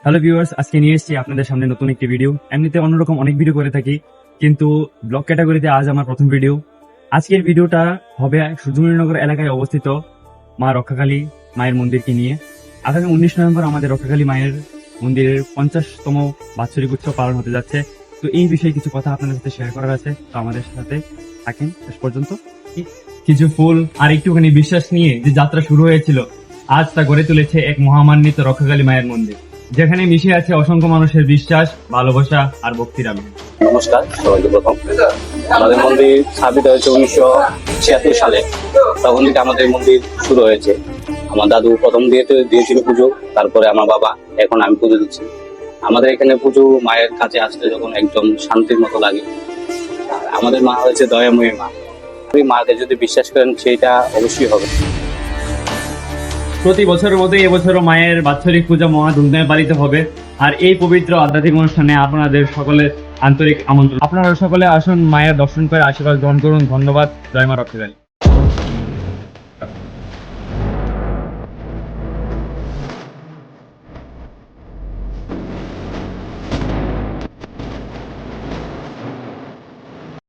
Hello viewers, আজকে নিয়ে এসেছি আপনাদের সামনে নতুন একটি ভিডিও। এমনিতে অন্যরকম অনেক ভিডিও করে থাকি, কিন্তু ব্লগ ক্যাটাগরিতে আজ আমার প্রথম ভিডিও। আজকের ভিডিওটা হবে সূর্যমণিনগর এলাকায় অবস্থিত মা রক্ষাকালী মায়ের মন্দিরকে নিয়ে। আগামী 19 নভেম্বর আমাদের রক্ষাকালী মায়ের মন্দিরের 50তম বাৎসরিক উৎসব পালন হতে যাচ্ছে। তো এই বিষয়ে কিছু কথা আপনাদের সাথে শেয়ার করার আছে, তো আমাদের সাথে থাকেন শেষ পর্যন্ত। কিছু ফুল আর একটুখানি বিশ্বাস নিয়ে যে যাত্রা শুরু হয়েছিল, আজ তা গড়ে তুলেছে এক মহামান্বিত রক্ষাকালী মায়ের মন্দির, যেখানে মিশে আছে অসংখ্য মানুষের বিশ্বাস, ভালোবাসা আর ভক্তির আবেগ। নমস্কার সবাইকে। প্রথম আমাদের মন্দির স্থাপিত হয়েছে 1976 সালে। তখন থেকে আমাদের মন্দির শুরু হয়েছে। আমার দাদু প্রথম দিয়েছিল পুজো, তারপরে আমার বাবা, এখন আমি পুজো দিচ্ছি। আমাদের এখানে পুজো মায়ের কাছে আসলে যখন একদম শান্তির মতো লাগে। আর আমাদের মা হয়েছে দয়াময়ী মা। ওই মাকে যদি বিশ্বাস করেন সেটা অবশ্যই হবে। প্রতি বছরের মতো এবছরও মায়ের বাৎসরিক পূজা মহা ধুমধামে পালিত হবে। আর এই পবিত্র আধ্যাত্মিক অনুষ্ঠানে আপনাদের সকলের আন্তরিক আমন্ত্রণ। আপনারা সকলে আসুন, মায়ের দর্শন করে আশীর্বাদ গ্রহণ করুন। ধন্যবাদ। জয় মা রক্ষাকালী।